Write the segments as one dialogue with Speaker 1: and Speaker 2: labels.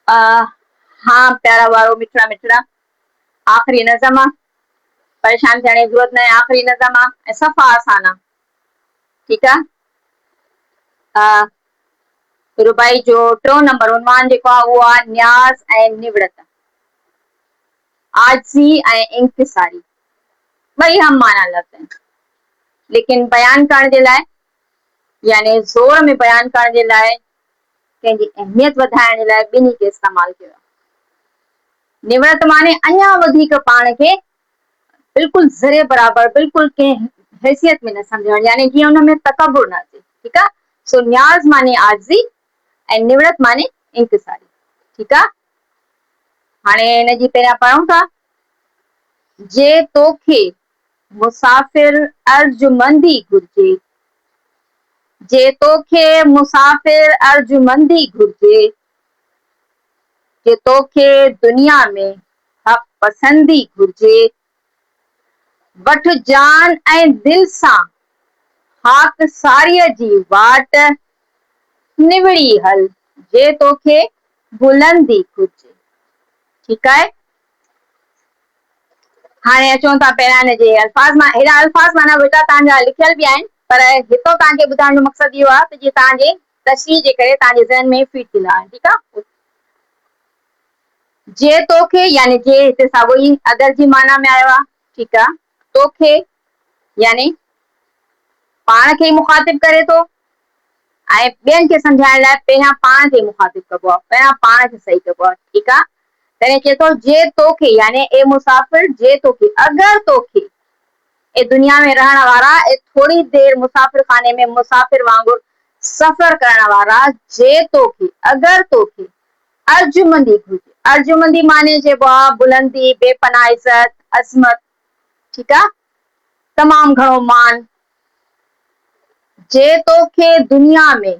Speaker 1: हाँ प्यारा वारो मिठड़ा मिठड़ा आखिरी नज़म आ, परेशान थियण जी ज़रूरत न आहे, आखिरी नज़म आ ऐं सफ़ा आसान आ। ठीकु आहे। रुबाई जो टियों नंबर उनवान जेको आहे उहो आहे न्याज़ ऐं निवड़त, आजिज़ी ऐं इंकिसारी। ॿई हम माना लफ़्ज़ आहिनि, लेकिन बयान करण जे लाइ यानी ज़ोर में बयान करण जे लाइ, कंहिंजी अहमियत वधाइण जे लाइ ॿिन्ही खे इस्तेमाल कयो आहे। निवड़त माने अञा वधीक पाण खे बिल्कुलु ज़रे बराबर, बिल्कुलु कंहिं हैसियत में न सम्झण, यानी जीअं हुन में तकबुर न अचे। ठीकु आहे। सो न्याज़ माने आजिज़ी ऐं निवड़त माने इंकिसारी। ठीकु आहे। हाणे हिनजी पहिरियां पढ़ूं था। जे तोखे मुसाफ़िर अर्जुमंदी घुर्जे, जे तोखे मुसाफ़िर अर्जुमंदी घुर्जे, जे तोखे दुनिया में हक़ पसंदी घुर्जे, वठ जान ऐं दिल सां हाक सारीअ जी वाट, निवड़ी हल जे तोखे बुलंदी घुर्जे। ठीकु आहे। हाणे अचूं था पहिरियां हिनजे अल्फाज़ मां। हेॾा अल्फाज़ माना बेटा तव्हांजा लिखियल बि आहिनि, पर हितो तव्हांखे ॿुधाइण जो मक़सदु इहो आहे त जीअं तव्हांजे तशरीह जे करे तव्हांजे ज़हन में फिट थींदा आहिनि। ठीकु आहे। जे तोखे यानी जे हिते साॻियो ई अदर जी माना में आयो आहे। ठीकु आहे। तोखे यानी पाण खे मुखातिब करे थो ऐं ॿियनि खे सम्झाइण लाइ पहिरियां पाण खे मुखातिब कबो आहे, पहिरियां पाण खे सही कबो आहे। ठीकु आहे। तॾहिं चए थो जे तोखे यानी ए मुसाफ़िर जे तोखे, अगरि तोखे ए दुनिया में रहण वारा ए थोड़ी देर मुसाफ़िर खाने में मुसाफ़िर वांगुरु सफ़र करण वारा, जे तोखे अगरि तोखे अर्जुमंदी घुर्जे, अर्जुमंदी माने चइबो आहे बुलंदी, बेपनाह इज़त, अज़मत। ठीकु आहे। तमामु घणो मान। जे तोखे दुनिया में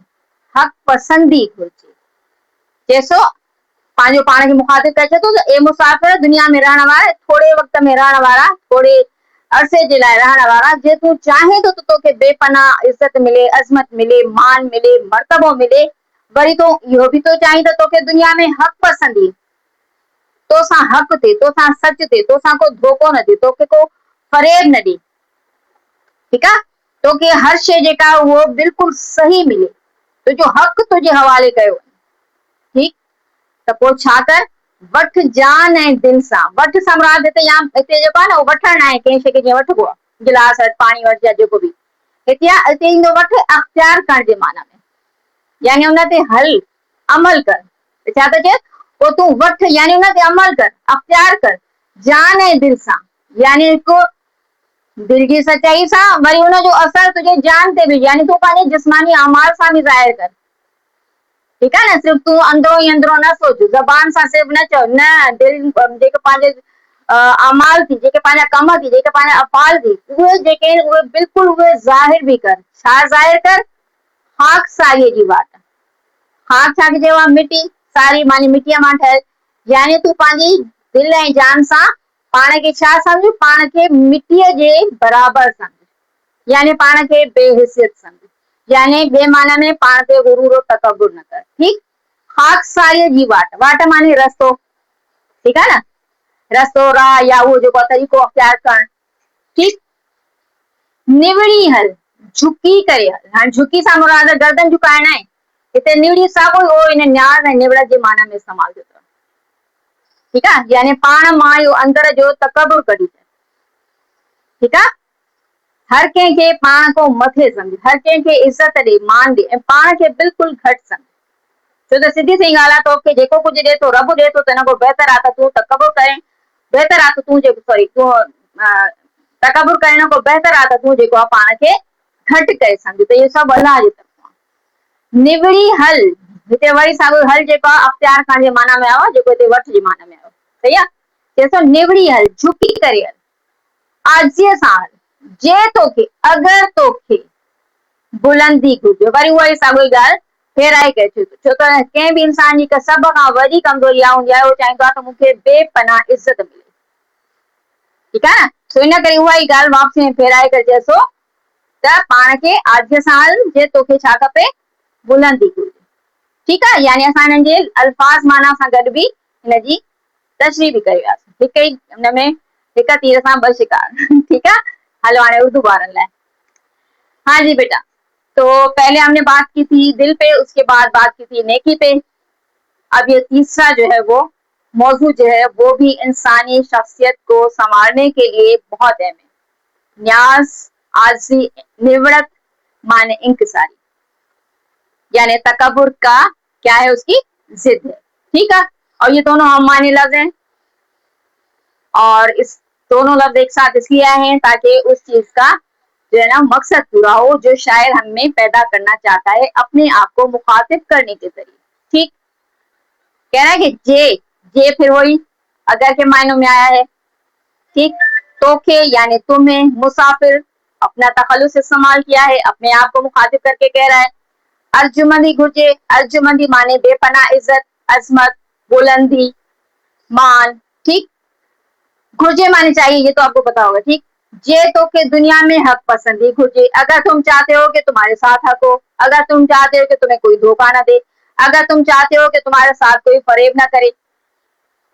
Speaker 1: हक़ पसंदी घुर्जे, चएसो पंहिंजो पाण खे मुखातिब करे चए थो त ए मुसाफ़िर दुनिया में रहण वारा, थोरे वक़्त में रहण वारा, थोरे अरसे जे लाइ रहण वारा, जे तूं चाहे थो त तोखे बेपनाह इज़त मिले, अज़मत मिले, मान मिले, मर्तबो मिले, वरी तूं इहो बि तो चाहीं त तोखे दुनिया में हक़ पसंदी, तोसां हक़ थिए, तोसां सच थिए, तोसां को धोखो न थिए, तोखे को फरेब न ॾे। ठीकु आहे। तोखे हर शइ जेका उहो बिल्कुलु सही मिले, तुंहिंजो हक़ तुंहिंजे हवाले कयो। ठीकु। त पोइ छा कर, वठ जान ऐं दिल सां। वठ सां मुराद हिते जेको आहे न उहो वठणु आहे, कंहिं शइ खे जीअं वठिबो आहे, गिलास वटि, पाणी वटि या जेको बि, हिते ईंदो वठ अख़्तियार करण जे माना में, यानी हुन ते हल अमल कर। छा थो चए, पोइ तूं वठ यानी हुन ते अमल कर, अख़्तियार कर, जान ऐं दिल सां, यानी हिकु दिल जी सचाई सां, वरी हुनजो असर तुंहिंजे जान ते बि, यानी तूं पंहिंजे जिस्मानी अमाल सां बि ज़ाहिर कर। ठीकु आहे न। सिर्फ़ु तूं अंदरो ई अंदरो न सोच, ज़बान सां सिर्फ़ु न चओ, न दिल जेके पंहिंजे अमाल थी, जेके पंहिंजा कम थी, जेके पंहिंजा अफ़ाल थी, उहे जेके आहिनि उहे बिल्कुलु उहे ज़ाहिर बि कर। छा ज़ाहिर कर, खाक सारीअ जी वाट। खाक छा चइबो आहे, मिटी, सारी मानी मिटीअ मां ठहियल, यानी तूं पंहिंजी दिल ऐं जान सां पाण खे छा सम्झ, पाण खे मिटीअ जे बराबर सम्झ, यानी पाण खे बेहिसियत सम्झ, यानी ॿिए माना में पाण ते गुरूर तकबुर न कर। ठीकु। खाक सारीअ जी वाट, वाट माने रस्तो। ठीकु आहे न, रस्तो, राह या उहो जेको आहे तरीक़ो अख़्तियार करणु। ठीकु। निवड़ी हल, झुकी करे हल। हाणे झुकी सां मुराद गर्दन झुकाइण आहे, हिते निवड़ी साॻियो ई उहो इन न्याज़ ऐं निवड़त जे माना में इस्तेमाल थियो अथव। ठीकु आहे। यानी पाण मां इहो अंदर जो तकबुर कढी छॾ। ठीकु आहे। हर कंहिंखे पाण खां मथे सम्झ, हर कंहिंखे इज़त ॾे, मान ॾे, ऐं पाण खे बिल्कुलु घटि सम्झ। छो त सिधी सही ॻाल्हि आहे, तोखे जेको कुझु ॾे थो, रब ॾे थो, त हिन खां बहितर आहे त तूं तकबुर करे, बहितर आहे त तूं जेको सॉरी तूं तकबुर करण खां बहितर आहे त तूं जेको आहे पाण खे घटि करे सम्झ, त इहो सभु अलाह जी तरफ़ां आहे। निवड़ी हल, हिते वरी साॻियो हल जेको आहे अख़्तियार करण जे माना में आयो, जेको हिते वठ जे माना में आयो। सही आहे। चएसो निवड़ी हल, झुकी करे हल, आजिज़ीअ सां हल, जे तोखे अगरि तोखे बुलंदी घुर्जे, वरी उहा ई साॻियो ई ॻाल्हि फेराए करे चए थो। छो त कंहिं बि इंसान जी सभ खां वॾी कमज़ोरी इहा हूंदी आहे, उहो चाहींदो आहे त मूंखे बेपनाह इज़त मिले। ठीकु आहे न। सो इन करे उहा ई ॻाल्हि वापसी में फेराए करे चएसो त पाण खे आजिज़ीअ सां हल, जे तोखे छा खपे, बुलंदी घुर्जे। ठीकु आहे। यानी असां हिननि जे अल्फाज़ माना सां गॾु बि हिनजी तशरीह बि कई वियासीं, हिकु ई हुन में हिक तीर सां ॿ शिकार। ठीकु आहे। हलो हाणे उर्दू ॿारनि लाइ। हाँ जी बेटा, तो पहले हमने बात की थी दिल पे, उसके बाद बात की थी नेकी पे। अब ये तीसरा जो है वो मौजू जो है वो भी इंसानी शख्सियत को संवारने के लिए बहुत अहम है। न्याज, आजी, निवड़त माने इंकिसारी, यानी तकब्बुर का क्या है, उसकी जिद है। ठीक है। और ये दोनों हम माने लफ्ज हैं, और इस दोनों लफ्ज एक साथ इसलिए आए हैं ताकि उस चीज का जो है ना मकसद पूरा हो जो शायर हमें पैदा करना चाहता है अपने आप को मुखातिब करने के जरिए। ठीक। कह रहा है कि जे फिर वही अगर के मायनों में आया है। ठीक। तो के यानी तुम्हें, मुसाफिर अपना तखल्लुस इस्तेमाल किया है, अपने आप को मुखातिब करके कह रहा है। अर्जुमंदी घुर्जे, अर्जुमंदी माने बेपना इज्जत, अजमत, बुलंदी, मान। ठीक। घुर्जे माने चाहिए, ये तो आपको पता होगा। ठीक। जे तो के दुनिया में हक पसंदी घुर्जे, अगर तुम चाहते हो कि तुम्हारे साथ हक हो, अगर तुम चाहते हो कि तुम्हें कोई धोखा ना दे, अगर तुम चाहते हो कि तुम्हारे साथ कोई फरेब ना करे।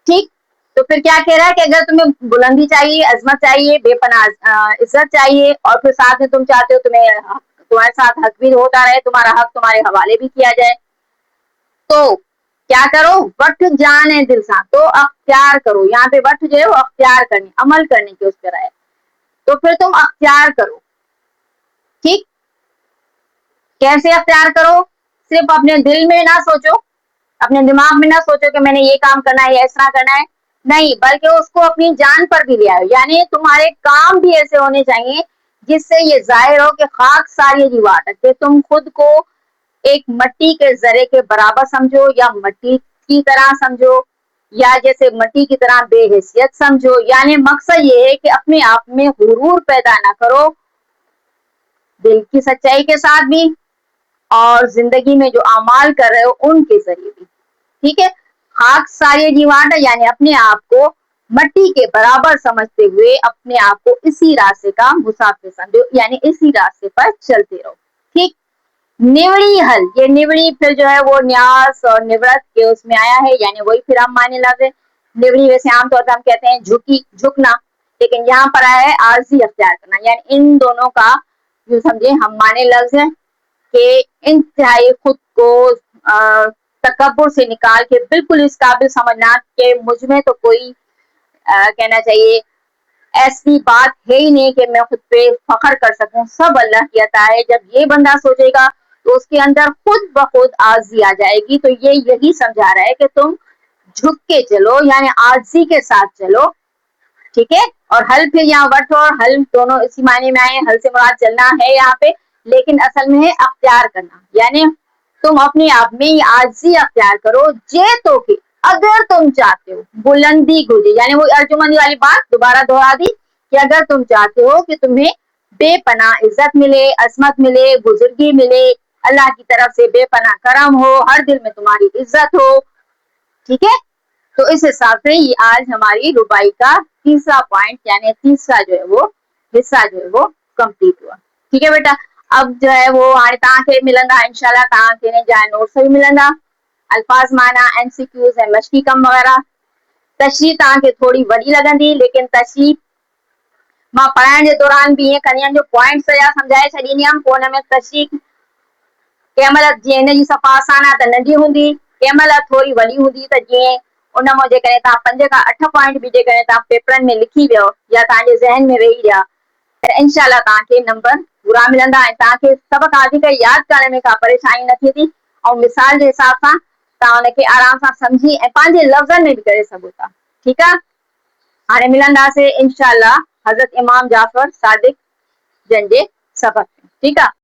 Speaker 1: ठीक। तो फिर क्या कह रहा है कि अगर तुम्हें बुलंदी चाहिए, अजमत चाहिए, बेपना इज्जत चाहिए, और फिर साथ में तुम चाहते हो तुम्हारे साथ हक भी होता रहे, तुम्हारा हक तुम्हारे हवाले भी किया जाए, तो क्या करो, वक्त जान है दिल सा, तो अख्तियार करो। यहाँ पे वक्त जो है वो अख्तियार करने, अमल करने की उस पर आए, तो फिर तुम अख्तियार करो। ठीक। कैसे अख्तियार करो? सिर्फ अपने दिल में ना सोचो, अपने दिमाग में ना सोचो कि मैंने ये काम करना है या इस तरह करना है, नहीं, बल्कि उसको अपनी जान पर भी ले आओ। यानी तुम्हारे काम भी ऐसे होने चाहिए जिससे ये जाहिर हो कि खाक सारी जी वाट, कि तुम खुद को एक मट्टी के जरे के बराबर समझो, या मट्टी की तरह समझो, या जैसे मट्टी की तरह बेहैसियत समझो। यानी मकसद ये है कि अपने आप में गुरूर पैदा ना करो, दिल की सच्चाई के साथ भी और जिंदगी में जो अमाल कर रहे हो उनके जरिए भी। ठीक है। खाक सारी जीवाट, यानी अपने आप को मट्टी के बराबर समझते हुए अपने आप को इसी रास्ते का मुसाफिर समझो, यानी इसी रास्ते पर चलते रहो। ठीक। निवड़ी हल, ये निवड़ी फिर जो है वो न्यास और निवृत के उसमें आया है, यानी वही फिर हम माने लफ्ज है। निवड़ी वैसे आमतौर पर हम कहते हैं झुकी, झुकना, लेकिन यहाँ पर आया है आरजी अख्तियार करना, यानी इन दोनों का जो समझे हम माने लफ्ज है कि इंतहाई खुद को तकब्बुर से निकाल के बिल्कुल इस काबिल समझना कि मुझ में तो कोई कहना चाहिए ऐसी बात है ही नहीं कि मैं खुद पे फख्र कर सकूं, सब अल्लाह की अता है। जब ये बंदा सोचेगा तो उसके अंदर खुद ब खुद आजी आ जाएगी। तो ये यही समझा रहा है कि तुम झुक के चलो, यानी आजी के साथ चलो। ठीक है। और हल फिर यहाँ वट और हल दोनों इसी मायने में आए। हल से मुराद चलना है यहाँ पे, लेकिन असल में है अख्तियार करना, यानी तुम अपने आप में ये आजी अख्तियार करो। जे तो के अगर तुम चाहते हो, बुलंदी गुजे, यानी वो अर्जुमंदी वाली बात दोबारा दोहरा दी कि अगर तुम चाहते हो कि तुम्हें बेपना इज्जत मिले, अजमत मिले, बुजुर्गी मिले, अल्लाह की तरफ से बेपना करम हो, हर दिल में तुम्हारी इज्जत हो। ठीक है। तो इस हिसाब से ये आज हमारी रुबाई का तीसरा पॉइंट, यानी तीसरा जो है वो हिस्सा जो है वो कंप्लीट हुआ। ठीक है बेटा। अब जो है वो हाणे तव्हांखे मिलंदा इंशाल्लाह, तव्हांखे हिन जा नोट्स भी मिलंदा, अल्फाज माना, एमसीक्यूज़ ऐं मश्की कम वग़ैरह। तशरीह तव्हांखे थोड़ी वॾी लॻंदी, लेकिन तशरीह मां पढ़ाइण जे दौरान भी ईअं कंदी आहियां जो पॉइंट्स सॼा सम्झाए छॾींदी हुअमि, पोइ हुन में तशरीह कंहिं महिल जीअं हिनजी सफ़ा आसान आहे त नंढी हूंदी, कंहिं महिल थोरी वॾी हूंदी त जीअं उन मां जेकॾहिं तव्हां 5 खां 8 पॉइंट बि जेकॾहिं तव्हां पेपरनि में लिखी वियो या तव्हांजे ज़हन में वेही रहिया त इंशाल्लाह तव्हांखे नंबर पूरा मिलंदा ऐं तव्हांखे सभ खां वधीक यादि करण में का परेशानी न थींदी, ऐं मिसाल जे हिसाब सां तव्हां हुनखे आराम सां सम्झी ऐं पंहिंजे लफ़्ज़नि में बि करे सघो था। ठीकु आहे। हाणे मिलंदासीं इंशाल्लाह हज़रत इमाम जाफ़र सादिक जन जे सबक़ में। ठीकु आहे।